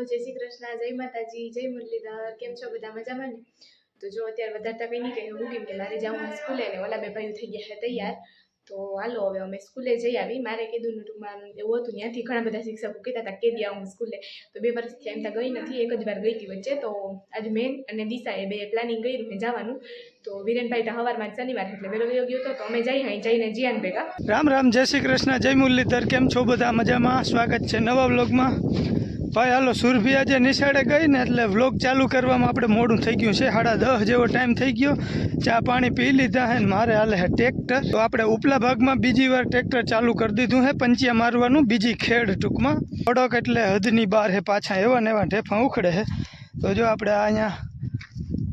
Hello जय श्री कृष्ण जय माताजी जय मुरलीधर केम छो बधा मजामां ने। तो जो अत्यारे वधारता कई नहीं कही हूँ कि मारे जाऊँ स्कूले ने ओला बे भाईओ थई गया है तैयार। तो हालो हवे अमे स्कूले जई आवी। मारे कीधुं टूंकमां एवुं हतुं त्यांथी घणा बधा शिक्षको कीधा हता के दी आऊं स्कूले। तो 2 वर्षथी एम तो गई नथी, एक ज वार गई थी वच्चे। तो आज मेन अने दिशाए बे प्लानिंग कर्युं है जवानुं। तो वीरेनभाई तो हवारमां शनिवार एटले वेलो वयो गयो तो अमे जई हाई जईने जियान भेगा। राम राम जय श्री कृष्ण जय मुरलीधर केम छो बधा मजामां। स्वागत है नवा व्लॉगमां। भाई हालो सुरभि आज निशाड़े गई ने एटले व्लॉग चालू करवामां आपणे मोडुं थई गयुं छे। 10:30 जेवो टाइम थई गयो। चा पाणी पी लीधा है। मारे हाले है ट्रेक्टर। तो आपणे उपला भागमां बीजी वार ट्रेक्टर चालू कर दीधुं है। पंचिया मारवानुं बीजी खेड टूंकमां थोड़ोक एटले हदनी बार है। पाछा एवा ने एवा ढेफा उखड़े है। तो जो आपणे अहींया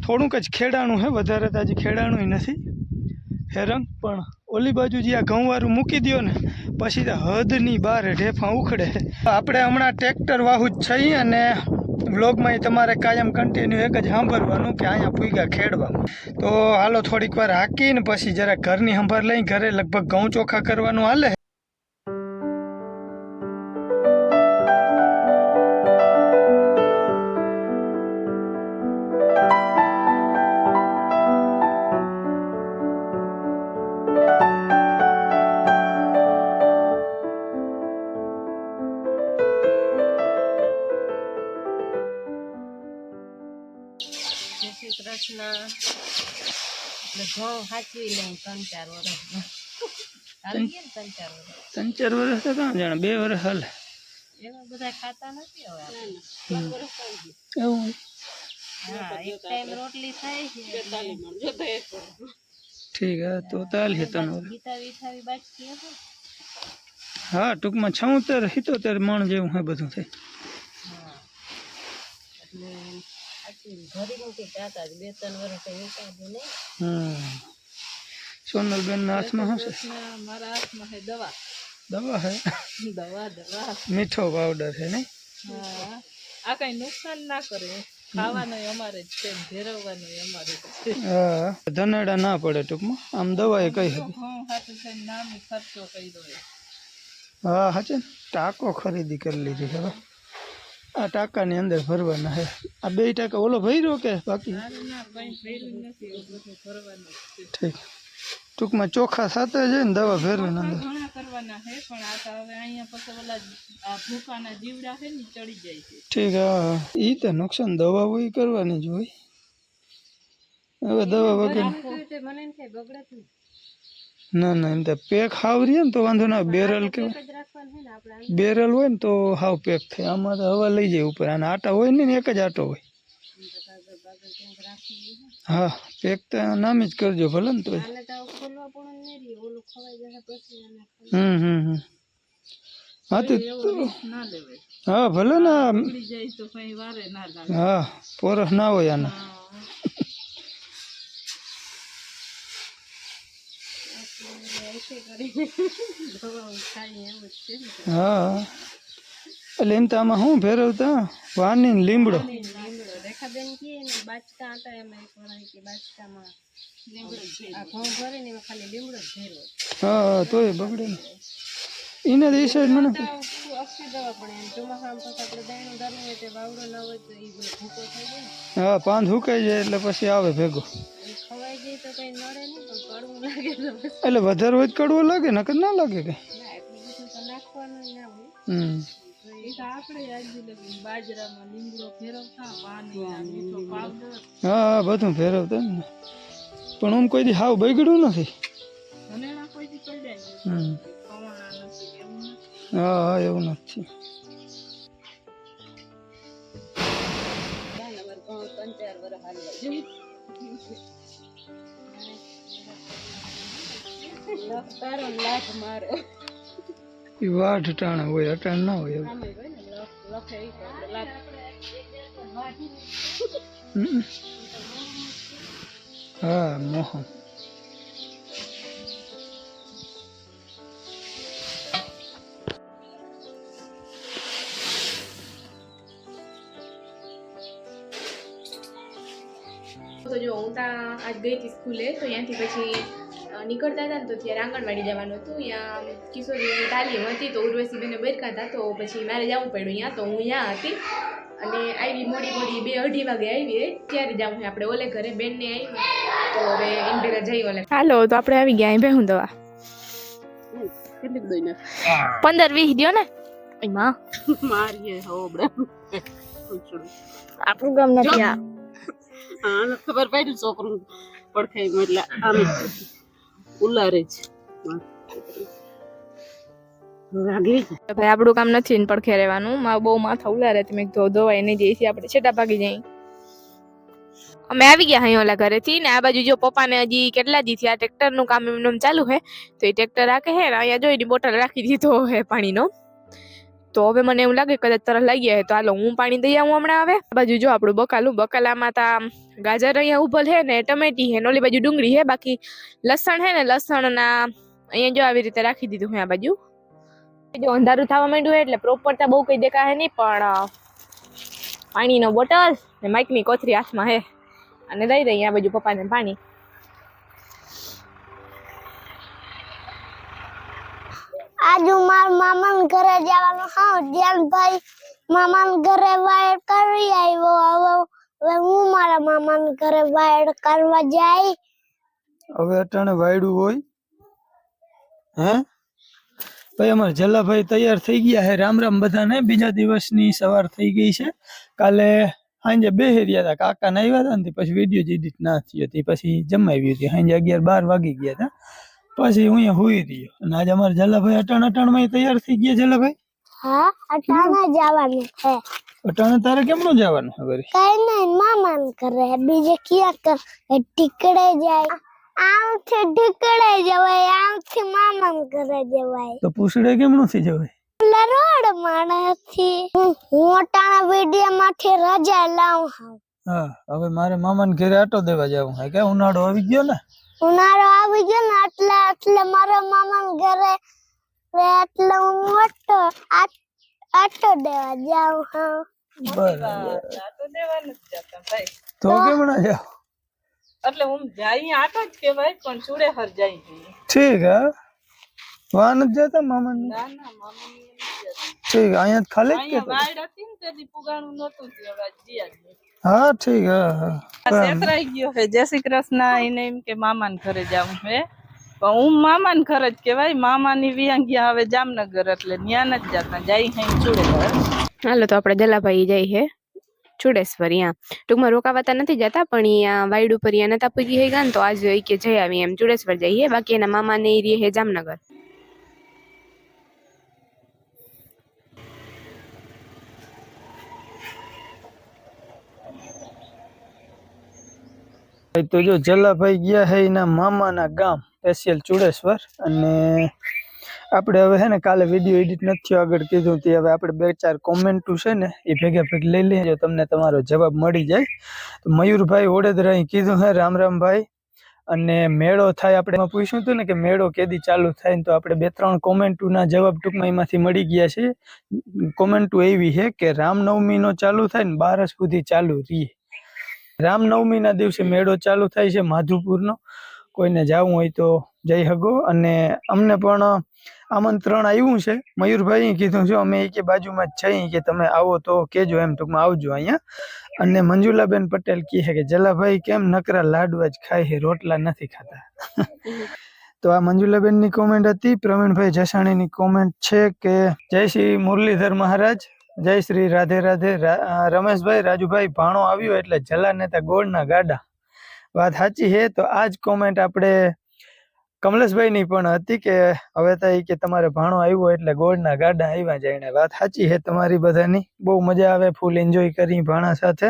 थोड़ुंक ज खेडाणुं है, वधारे तो हजी खेडाणुं नथी हेरंग। पण ओली बाजू जी आ घऊंवारू मूकी दो ने पछी तो हदनी बार ढेफा उखड़े। आपणे हमणां ट्रेक्टर वाहू ज छई अने व्लॉगमां तमारे कायम कन्टिन्यू एक ज सांभळवानुं के अहींया पूग्या खेडवा। तो हालो थोड़ीक वार हाकीने पछी जरा घरनी संभाळ लई। घरे लगभग घऊं चोखा करवानुं हाले। जय श्री कृष्ण घઉં સાચવી લઈ 3-4 વર્ષ હાલી ગયા ને 3-4 વર્ષ 3-4 વર્ષ તો કાં જાણે 2 વર્ષ હાલે એવા બધા ખાતા નથી હવે એવું। હા એક ટાઈમ રોટલી થાય છે ठीक है तो ताल है तन ગીતા વિઠાવી બાકી હતો। हाँ टूंक में 76-77 मण जेवुं है बधुं थई। હા એટલે સાચવી ઘરે નથી ખાતા 2-3 વર્ષ ઉકાળ્યું નહીં। सोनल बेन ना हाथ में हूँ से મારા હાથમાં છે દવા दवा है દવા દવા मीठो पाउडर है नहीं। હા આ કઈ નુકસાન ના કરે ખાવાનું અમારે જ છે ભેરવવાનું અમારે જ છે। हाँ धनेड़ा ना पड़े टूंक में आम दवा कही है। ઘઉં હાથે થઈને નામે ખર્ચો કર્યો છે। हाँ हाँ चल टाको खरीदी कर लीधी है। आ टाका ने अंदर भरवाना है। आ 2 टाका ओलो भर्यो के बाकी ના કઈ ભર્યું નથી એવું બધું ભરવાનું જ છે। ठीक टूंक में चोखा साथे है ने दवा फेरवाना अंदर ઘણા કરવાના છે પણ આ તો હવે અહીંયા પછી ઓલા આ ભૂકાના જીવડા છે ને ચડી જાય છે। ठीक है ई तो नुकसान दवा वही करवानी जो हवे दवा वगैरह મને એમ થાય બગડે જ નહીં ना ना एम तो पेक हाव रही ने तो वांधो ना बेरल के જ રાખવાનું છે ને આપણે बेरल हो तो हाव पेक थे। आमा तो हवा लई जाए ऊपर आने आटा हो ने एक ज आटो हो। हाँ पेक तो नाम ज करजो भले ने तो આને તો ખોલવા પણ નહીં રહી ઓલું ખવાઈ જાય પછી આને हाँ तो ના લેવાય। हाँ भले ना બગડી જાય તો કઈ વારે ના લાગે। हाँ पोरख ना हो याना ऐसे કરીને દવા ખાઈ એવું જ છે ને। हाँ એટલે એમ તો આમાં શું ફેરવતા વાની ને લીમડો લીમડો રેખાબેન કહે ને બાચકા હતા એમાં એક વાર કે બાચકામાં લીમડો જ આ ઘઉં ભરે ને એમાં ખાલી લીમડો જ ભેરો। हाँ तो ये बगड़े ने इने ई साइड में અક્ષી દવા પણ એમ ચોમાસામાં પછી આપણે દાણું ધારવું હોય તો વાવડો ના હોય તો એ બધો ભૂકો થઈ જાય ને हाँ पान हुकाई जाए એટલે પછી આવે ભેગો એ ખવાઈ જાય તો કઈ નડે નહીં પણ કડવું લાગે તો પછી એટલે વધારે હોય તો કડવો લાગે નકર ના લાગે કે ના એટલું બધું તો નાખવાનું ના હોય। એ તો આપણે આજુ લગી બાજરામાં લીમડો ફેરવતા પાણી આ મીઠો પાવડર हाँ हाँ બધું ફેરવતા ને પણ હું કોઈ દી હાવ બગડ્યું નથી। ધનેડા કોઈથી કલ્યા નહીં ખવાના નથી એવું નથી। हाँ हाँ એવું નથી। અમારે ઘઉં 3-4 વર્ષ હાલવા જોઈએ। લખ તારો ને લાખ મારો એ વાઢ ટાણા હોય અટાણ ના હોય એવું। આમે હોય ને લખે એ તો આપણે લાખ हाँ मोहन तो जो हूँ आज गई थी स्कूले तो यहाँ थी पछी નીકળતા હતા ને તો ત્યારે આંગણવાડી જવાનું હતું। ત્યાં કિશોરી તાલીમ હતી તો ઉર્વશીબેને બરકા હતા તો પછી મારે જવું પડ્યું અહીંયા। તો હું અહીંયા હતી અને આવી મોડી 2-2:30 વાગે આવી ત્યારે જાઉં આપણે ઓલે ઘરે બેનને આવી તો હવે ઇન્ડિયા જઈ ઓલે. હાલો તો આપણે આવી ગયા અહીં ભેહું દવા 15-20 દ્યો ને એમાં મારીએ હોબડા આપણું ગામ નથી આ ખબર પડી છોકરું પડખાઈ એટલે આમ ઉલારે છે ભાઈ આપણું કામ નથી ને પડખે રહેવાનું બહુ માથા ઉલારે તમે તો દવાઈ નહીં જઈએ આપણે છેટા ભાગી જાય. અમે આવી ગયા અહીં ઓલા ઘરેથી ને આ બાજુ જો પપ્પાને હજી કેટલા દી થયા ટ્રેક્ટર નું કામ એમનું ચાલુ છે તો એ ટ્રેક્ટર રાખે છે ને અહીંયા જોઈ બોટલ રાખી દીધો હે પાણીનો. તો હવે મને એવું લાગે કદાચ તરસ લાગી જાય તો હાલો હું પાણી દઈ આવું હમણાં. હવે આ બાજુ જો આપણું બકાલામાં તા ગાજર અહીંયા ઉભલ છે ને ટમેટી છે ને ઓલી બાજુ ડુંગળી છે બાકી લસણ છે ને લસણ ના અહીંયા જો આવી રીતે રાખી દીધું છે આ બાજુ. જો અંધારું થવા માંડ્યું એટલે પ્રોપર તા બહુ કઈ દેખાય નહીં પણ પાણીનો બોટલ ને માઇકની કોથરી હાથમાં હે અને દઈ દઈએ આ બાજુ પપ્પાને પાણી. આજુ માર મામા ઘરે જવાનું હા ધ્યાનભાઈ મામા ઘરે વાયર કરી આવ્યો હવે હું મારા મામા ઘરે વાયર કરવા જાય. હવે અટાણે વાયડું હોય હે ભાઈ અમારે જલાભાઈ તૈયાર થઈ ગયા છે. રામ રામ બધાને. બીજા દિવસની સવાર થઈ ગઈ છે. કાલે સાંજે બેહી રહ્યા હતા કાકા ને આવ્યા હતા ને પછી વિડીયો એડિટ ના થયો હતી પછી જમાવી હતી સાંજે 11-12 વાગી ગયા હતા પછી હું અહીંયા હુઈ રહ્યો અને આજે અમારે જલાભાઈ અટાણમાં તૈયાર થઈ ગયા. જલાભાઈ હા અટાણે જવાનું છે. અટાણે તારે કેમનું જવાનું છે? કઈ નહીં મામા ઘરે બીજે ક્યાં કર ટીકડે જાય આમથી ટીકડે જવાય આમથી મામા ઘરે જવાય તો પૂછડે કેમનું થી જવાય? રોડ માણસથી હું અટાણા વિડીયો માંથી રજા લાવું છું. હા હવે મારે મામાને ઘરે આટો દેવા જવું છે કે ઉનાળો આવી ગયો ને ઉનાળો આવી ગયો ને એટલે મારા મામા ઘરે એટલે હું આટો દેવા જાઉં હા. બરાબર તો દેવાનું જ જતા ભાઈ તો કેમ ના જાવ? એટલે હું જાય આટો જ કેવાય પણ ચૂડે હર જાય ઠીક હે વાહ નથી જતા મામાને? ના ના મામા ઠીક અહીંયા જ ખાલી જ કે વાડ હતી ને તેથી પુગાણું નતું થયું હવે જીયા હા ઠીક હા છેતરાઈ ગયો હે. જય શ્રી કૃષ્ણ. એને એમ કે મામાને ઘરે જાવું હે પણ હું મામાને ઘરે જ કેવાય મામાની વિયાંગ્યા હવે જામનગર એટલે ન્યા નથી જતા જાય હે ચૂડે. હાલો તો આપણે જલાભાઈ જાય છે ચુડેશ્વર. અહીંયા ટૂંકમાં રોકાવાતા નથી જતા પણ અહીંયા વાયડ ઉપર અહીંયા નતા પૂજી હે ગયા ને તો આજ કે જઈ આવી એમ ચુડેશ્વર જઈએ. બાકી એના મામાને એ રહે જામનગર. તો જો જલાભાઈ ગયા હે એના મામાના ગામ સ્પેશિયલ ચુડેશ્વર અને આપણે હવે હે ને કાલે વિડીયો એડિટ નથી થયો આગળ કીધું તે હવે આપણે 2-4 કોમેન્ટો છે ને એ ભેગા ભેગી લઈ લઈએ જો તમને તમારો જવાબ મળી જાય. તો મયુરભાઈ ઓડેદરા કીધું હે રામ રામ ભાઈ અને મેળો થાય આપણે પૂછ્યું હતું ને કે મેળો કેદી ચાલુ થાય ને તો આપણે 2-3 કોમેન્ટોના જવાબ ટૂંકમાં એમાંથી મળી ગયા છે. કોમેન્ટો એવી છે કે રામનવમીનો ચાલુ થાય ને 12 સુધી ચાલુ રહીએ. રામનવમીના દિવસે મેળો ચાલુ થાય છે માધુપુરનો. કોઈને જવું હોય તો જઈ શકો અને અમને પણ આમંત્રણ આવ્યું છે. મયુરભાઈ કીધું છે અમે કે બાજુમાં જ છીએ કે તમે આવો તો કેજો એમ ટૂંકમાં આવજો અહીંયા. અને મંજુલાબેન પટેલ કહે છે કે જલાભાઈ કેમ નકરા લાડવા જ ખાય છે રોટલા નથી ખાતા. તો આ મંજુલાબેનની કોમેન્ટ હતી. પ્રવીણભાઈ જસાણીની કોમેન્ટ છે કે જય શ્રી મુરલીધર મહારાજ, જય શ્રી રાધે રાધે. રમેશભાઈ રાજુભાઈ ભાણો આવ્યો એટલે જલા નેતા ગોળના ગાડા. વાત સાચી છે. તો આ જ કોમેન્ટ આપણે કમલેશભાઈની પણ હતી કે હવે તો કે તમારે ભાણો આવ્યો એટલે ગોળના ગાડા આવ્યા જાય. વાત સાચી છે તમારી બધાની. બહુ મજા આવે, ફૂલ એન્જોય કરી ભાણા સાથે.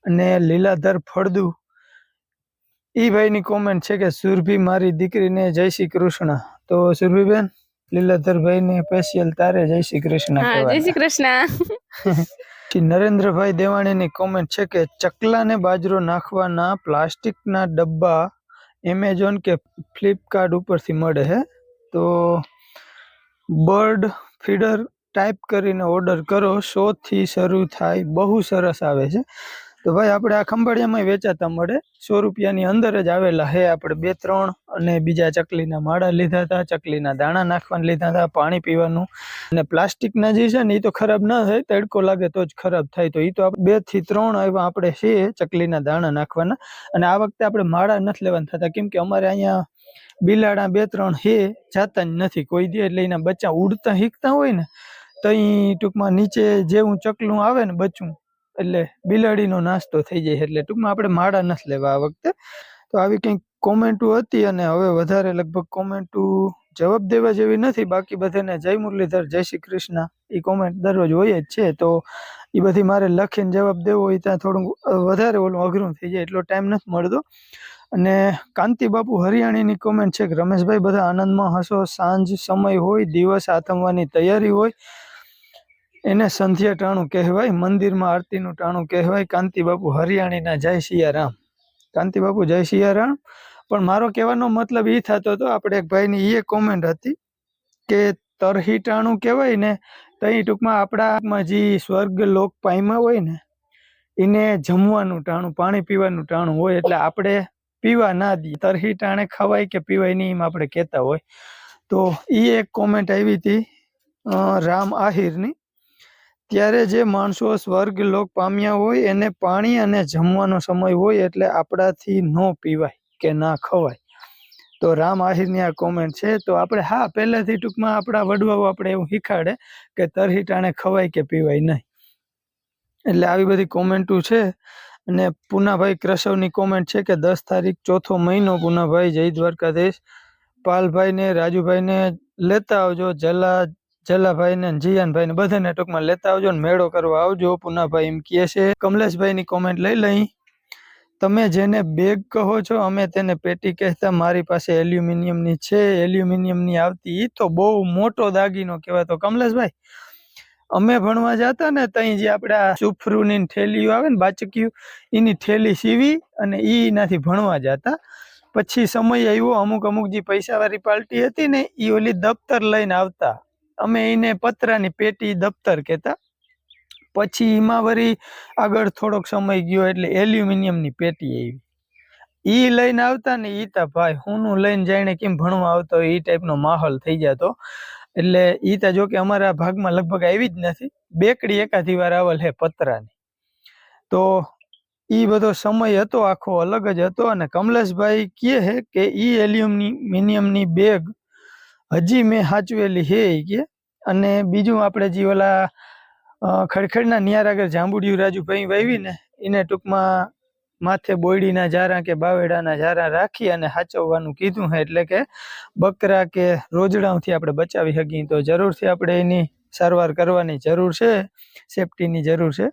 અને લીલાધર ફળદુ ઈ ભાઈની કોમેન્ટ છે કે સુરભી મારી દીકરીને જય શ્રી કૃષ્ણ. તો સુરભીબેન લીલાધરભાઈને સ્પેશિયલ તારે જય શ્રી કૃષ્ણ. જય શ્રી કૃષ્ણ. નરેન્દ્રભાઈ દેવાણીની કોમેન્ટ છે કે ચકલાને બાજરો નાખવાના પ્લાસ્ટિકના ડબ્બા એમેઝોન કે ફ્લિપકાર્ટ ઉપરથી મળે છે. તો બર્ડ ફીડર ટાઈપ કરીને ઓર્ડર કરો 100 થી શરૂ થાય, બહુ સરસ આવે છે. તો ભાઈ આપણે આ ખંભાળિયામાં વેચાતા મળે, 100 રૂપિયાની અંદર જ આવેલા હે. આપણે 2-3 અને બીજા ચકલીના માળા લીધા હતા, ચકલીના દાણા નાખવાના લીધા હતા, પાણી પીવાનું. અને પ્લાસ્ટિકના જે છે ને એ તો ખરાબ ના થાય, તડકો લાગે તો જ ખરાબ થાય. તો એ તો 2 થી 3 આવ્યા આપણે છે ચકલીના દાણા નાખવાના. અને આ વખતે આપણે માળા નથી લેવાના થતા, કેમ કે અમારે અહીંયા બિલાડા 2-3 હે, જાતા જ નથી કોઈ દી. એટલે એના બચ્ચા ઉડતા શીખતા હોય ને તો અહીં ટૂંકમાં નીચે જેવું ચકલું આવે ને બચ્ચું એટલે બિલાડીનો નાસ્તો થઈ જાય. એટલે ટૂંકમાં આપણે માળા નથી લેવા આ વખતે. તો આવી કંઈક કોમેન્ટો હતી, અને હવે વધારે લગભગ કોમેન્ટો જવાબ દેવા જેવી નથી. બાકી બધાને જય મુરલીધર, જય શ્રી કૃષ્ણ એ કોમેન્ટ દરરોજ હોય જ છે. તો એ બધી મારે લખીને જવાબ દેવો હોય ત્યાં થોડું વધારે અઘરું થઈ જાય, એટલો ટાઈમ નથી મળતો. અને કાંતિ બાપુ હરિયાણીની કોમેન્ટ છે કે રમેશભાઈ બધા આનંદમાં હશો, સાંજ સમય હોય, દિવસ આથમવાની તૈયારી હોય, એને સંધ્યા ટાણું કહેવાય, મંદિરમાં આરતીનું ટાણું કહેવાય. કાંતિ બાપુ હરિયાણીના જય સિયારામ. કાંતિ બાપુ જય સિયારામ. પણ મારો કહેવાનો મતલબ એ થતો હતો, આપણે એક ભાઈની એ કોમેન્ટ હતી કે તરહી ટાણું કહેવાય ને, તો એ ટૂંકમાં આપણામાં જે સ્વર્ગ લોક પામ્યા હોય ને એને જમવાનું ટાણું, પાણી પીવાનું ટાણું હોય. એટલે આપણે પીવા ના દઈએ, તરહી ટાણે ખવાય કે પીવાય નહીં એમ આપણે કહેતા હોય. તો એ એક કોમેન્ટ આવી હતી રામ આહિરની. ત્યારે જે માણસો સ્વર્ગ લોક પામ્યા હોય એને પાણી અને જમવાનો સમય હોય એટલે આપણાથી ન પીવાય કે ના ખવાય. તો રામ આહિરની આ કોમેન્ટ છે. તો આપણે હા પહેલાથી ટૂંકમાં આપણા વડવાઓ આપણે એવું શીખાડે કે તરહી ટાણે ખવાય કે પીવાય નહીં. એટલે આવી બધી કોમેન્ટો છે. અને પૂનાભાઈ ક્રશવની કોમેન્ટ છે કે 10 તારીખ 4થો મહિનો. પૂનાભાઈ જય દ્વારકાધીશ. પાલભાઈને, રાજુભાઈને લેતા આવજો, જલાભાઈ ને જીયાનભાઈ ને બધાને ટૂંકમાં લેતા આવજો ને મેળો કરવા આવજો. પુનાભાઈ એમ કહે છે. કમલેશભાઈ ની કોમેન્ટ લઈ લઈ. તમે જેને બેગ કહો છો અમે તેને પેટી કહેતા, મારી પાસે એલ્યુમિનિયમ ની છે, એલ્યુમિનિયમ ની આવતી. ઈ તો બહુ મોટો દાગીનો કહેવાતો કમલેશભાઈ. અમે ભણવા જતા ને ત્યાં જે આપડા સુફરૂની થેલીઓ આવે ને બાચકીયું, એની થેલી સીવી અને એનાથી ભણવા જતા. પછી સમય આવ્યો, અમુક જે પૈસા વાળી પાર્ટી હતી ને એ ઓલી દફતર લઈને આવતા, અમે એને પતરાની પેટી દફતર કહેતા. પછી એમાં વળી આગળ થોડોક સમય ગયો એટલે એલ્યુમિનિયમની પેટી આવી, ઈ લઈને આવતા ને ઈ તા ભાઈ હુંનું લઈને જઈને કેમ ભણવા આવતો એ ટાઈપનો માહોલ થઈ જતો. એટલે ઈ તા જો કે અમારા ભાગમાં લગભગ આવી જ નથી, બેકડી એકાધી વાર આવેલ હે પતરાની. તો ઈ બધો સમય હતો આખો અલગ જ હતો. અને કમલેશભાઈ કહે છે કે ઈ એલ્યુમિનિયમની બેગ હજી મેં સાચવેલી હે કે. અને બીજું આપણે જે ઓલા ખડખડના નિયાર આગળ જાંબુડિયું રાજુભાઈ વાવી ને એને ટૂંકમાં માથે બોયડીના જારા કે બાવેડાના જારા રાખી અને સાચવવાનું કીધું છે. એટલે કે બકરા કે રોજડાઓથી આપણે બચાવી શકીએ. તો જરૂરથી આપણે એની સારવાર કરવાની જરૂર છે, સેફટીની જરૂર છે.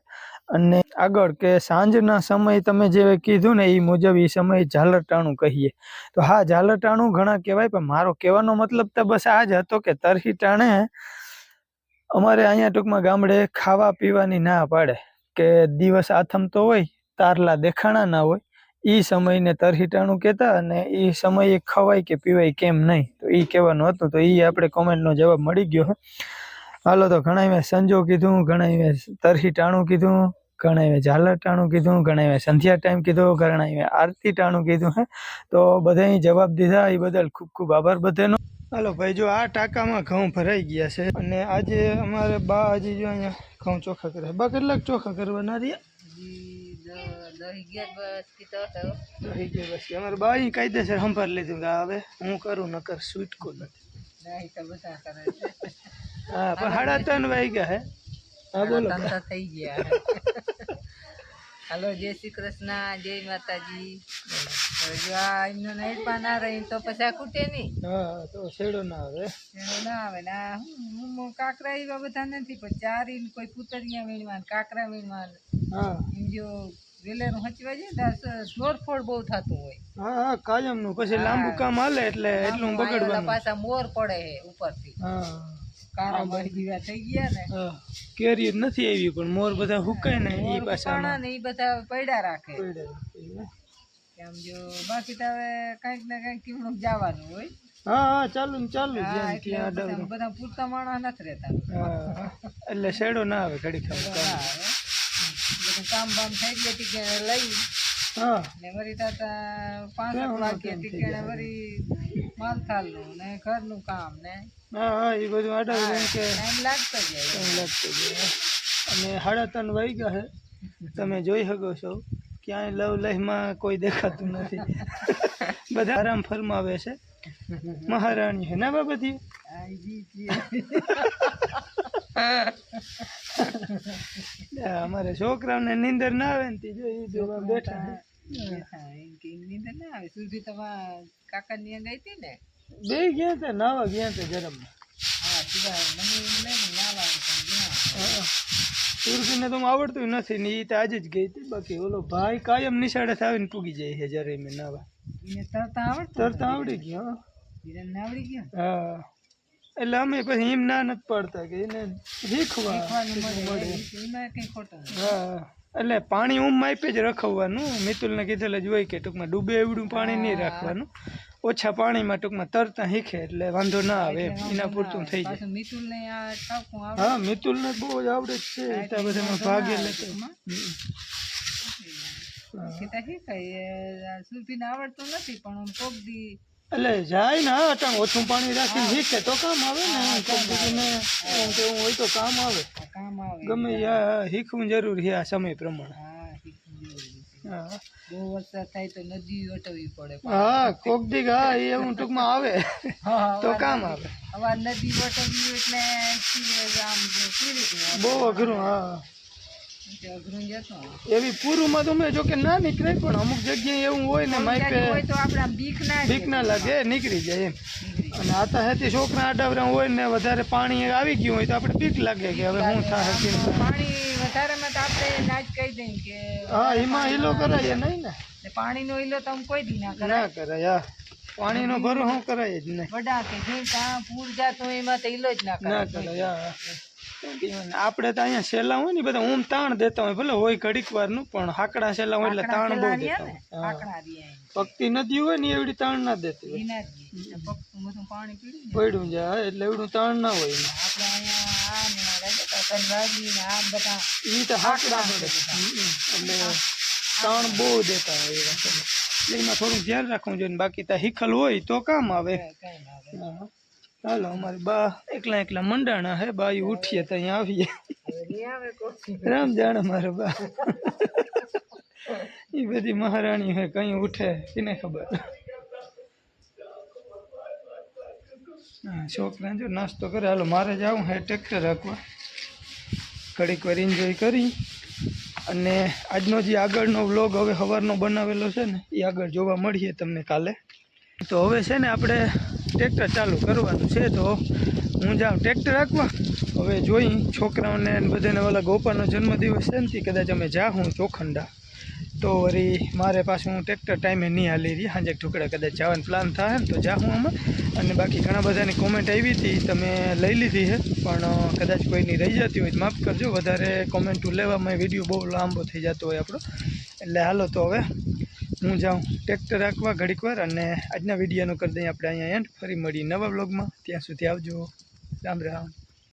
અને આગળ કે સાંજના સમય તમે જે કીધું ને એ મુજબ એ સમય ઝાલરટાણું કહીએ. તો હા ઝાલરટાણું ઘણા કહેવાય, પણ મારો કહેવાનો મતલબ તો બસ આ જ હતો કે તરહી ટાણે અમારે અહીંયા ટૂંકમાં ગામડે ખાવા પીવાની ના પાડે કે દિવસ આથમતો હોય, તારલા દેખાણા ના હોય, એ સમયને તરહી ટાણું કહેતા. અને એ સમયે ખવાય કે પીવાય કેમ નહીં, તો એ કહેવાનું હતું. તો એ આપણે કોમેન્ટનો જવાબ મળી ગયો. હાલો, તો ઘણા સંજો કીધું, ઘણા તરહી ટાણું કીધું, ઘણા ઝાલર ટાણું કીધું, ઘણા સંધ્યા ટાઈમ કીધું, ઘણા આરતી ટાણું કીધું હે. તો બધાએ જવાબ દીધા, એ બદલ ખૂબ ખૂબ આભાર બધાનો. હાલો ભાઈ, જો આ ટાંકામાં ઘઉં ભરાઈ ગયા છે અને આજે અમારે બા હજી જો અહીંયા ઘઉં ચોખ્ખા કરે. બા કેટલાક ચોખ્ખા કરવાના રહ્યા? 10-11 બસ. અમારે બા ઈ કાયદેસર સંભાળ લીધું કે હવે હું કરું નકર છૂટકો નથી. હા, પણ 3:30 વાગ્યા હે. હા બોલો. થઈ ગયા. હાલો, જય શ્રી કૃષ્ણ, જય માતાજી. જો આ એમનો નાઈટમાં ના રહી તો પછી આ ખૂટે નહીં. હા, તો શેડો ના આવે. શેડો ના આવે ને હું કાંકરા એવા બધા નથી, પણ ચારી કોઈ પૂતરિયા વીણવાન, કાંકરા વીણવાન. હા, એમ જો વેલેનું હચવા જાય તો જોરફોડ બહુ થતું હોય. હા, કાયમનું પછી લાંબુ કામ હાલે એટલે એટલું બગડવાનું. પાછા મોર પડે ઉપરથી. હા, કારા મરી જેવા થઈ ગયા ને. હા, કેરી નથી આવી પણ મોર બધા હુકાય ને એ પાછા ને એ બધા પડ્યા રાખે. આમ જો બાકી તો હવે કઈક ને કઈક કેમનું જવાનું હોય. હા, ચાલુ બધા પૂરતા માણસ નથી રહેતા. એટલે શેડો ના આવે ઘડી ખબર. બધું કામ બામ થઈ ગયા ટીકેણે લઈ હા ને વળી તાતા 5 વાગ્યા ટીકેણે વળી માલથાલનું ને ઘરનું કામ ને હા હા એ બધું આડા જેમ કે ટાઈમ લાગતો જાય ટાઈમ લાગતો જાય. અને 3:30 વાગ્યા છે, તમે જોઈ શકો છો ક્યાંય લવ લહેમાં કોઈ દેખાતું નથી. બધા આરામ ફરમાવે છે. મહારાણી છે ના બાબતી. અમારે છોકરાઓને નીંદર ના આવે ને તે જો એ જોવા બેઠા છે. નીંદર ના આવે. સુરભી તમારા કાકા ની ગઈ હતી ને? બે ગયા હતા નાવા ગયા હતા ગરમ. હા સિવાય મને એમ લાગે નાવા સુરભીને તો આવડતું નથી ને એ તો આજે જ ગઈ હતી. બાકી ઓલો ભાઈ કાયમ નિશાળે આવીને પૂગી જાય છે જ્યારે મેં નાવા. એને તરતા આવડી ગયો. આવડી ગયો. હા એટલે અમે પછી એમ ના નથી પડતા કે એને શીખવા મળે. એમાં કઈ ખોટું હા એટલે પાણી માપે જ રખવવાનું. મિતુલને કીધેલ જ હોય કે ટૂંકમાં ડૂબે એવડું પાણી નહીં રાખવાનું. ઓછા પાણીમાં ટૂંકમાં તરતા શીખે એટલે વાંધો ના આવે. એના પૂરતું થઈ જાય. મિતુલ ને આ ઠાકું આવડે. હા મિતુલને બહુ જ આવડે જ છે. એટલા બધામાં ભાગે લેતો. સુરભીને આવડતું નથી પણ કોક દી એટલે જાય ને હા અટાણ ઓછું પાણી રાખીને શીખે તો કામ આવે ને. કોક દીને એવું હોય તો કામ આવે. કામ આવે. ગમે શીખવું જરૂરી છે આ સમય પ્રમાણે. હા બહુ વરસાદ થાય તો નદી વટવી પડે. હા કોક દી હા એવું ટૂંકમાં આવે તો કામ આવે. હવે નદી વટવી એટલે આમ બહુ અઘરું. હા અઘરું જતો એવી પૂરુંમાં તો મેં જો કે ના નીકળે પણ અમુક જગ્યાએ એવું હોય ને માઇપે તો આપણે બીક ના લાગે નીકળી જાય એમ. અને આતા હેતી છોકરા આડાવરા હોય ને વધારે પાણી આવી ગયું હોય તો આપણે બીક લાગે કે હવે શું થાય. પાણી વધારેમાં તો આપણે ના જ કહી દઈએ કે હા એમાં હીલો કરાય નહીં ને. પાણીનો હીલો તો આમ કોઈ દી ના કરે. ના કરાય. હા પાણીનો ભરો કરાય જ નહીં. વડા કે જે ત્યાં પૂર જાતો એમાં તો હીલો જ ના કરાય. આપણે તો અહીંયા સેલા હોય ને બધા તાણ દેતા હોય. ભલે હોય ઘડીક વાર નું પણ હાકડા સેલા હોય એટલે તાણ બહુ દેતા હોય. પગતી નદી હોય ને એવડી તાણ ના દેતી હોય. પાણી પડ્યું જાય એટલે એવડું તાણ ના હોય. એ તો હાકડા પડે એટલે તાણ બહુ દેતા હોય. એમાં થોડું ધ્યાન રાખવું જોઈએ. બાકી તો હિખલ હોય તો કામ આવે. ચાલો અમારે બા એકલા મંડાણા હે. બા ઉઠીએ તો અહીંયા આવીએ. રામ જાણે મારે બા. એ બધી મહારાણી હે કઈ ઉઠે એને ખબર. હા છોકરા જો નાસ્તો કરે. હાલો મારે જવું હે ટ્રેક્ટર રાખવા. ઘડીક વાર એન્જોય કરી અને આજનો જે આગળનો વ્લોગ હવે સવારનો બનાવેલો છે ને એ આગળ જોવા મળીએ તમને કાલે. તો હવે છે ને આપણે ટ્રેક્ટર ચાલુ કરવાનું છે. તો હું જાઉં ટ્રેક્ટર રાખવા. હવે જોઈ છોકરાઓને બધાને ઓલા ગોપાનો જન્મદિવસ છે ને કદાચ અમે જાઉં ચોખંડા તો વળી મારે પાછું હું ટ્રેક્ટર ટાઈમે નહીં હાલી રહી. સાંજે ઢુકડા કદાચ જવાનું પ્લાન થાય ને તો જાઉં આમાં. અને બાકી ઘણા બધાની કોમેન્ટ આવી હતી તમે લઈ લીધી છે પણ કદાચ કોઈની રહી જતી હોય તો માફ કરજો. વધારે કોમેન્ટો લેવામાં વિડીયો બહુ લાંબો થઈ જતો હોય આપણો. એટલે હાલો તો હવે હું જાઉં ટ્રેક્ટર રાખવા ઘડીક વાર. અને આજના વિડીયોનું કરી દઈએ આપણે અહીંયા એન્ડ. ફરી મળીએ નવા વ્લોગમાં. ત્યાં સુધી આવજો. રામ રામ.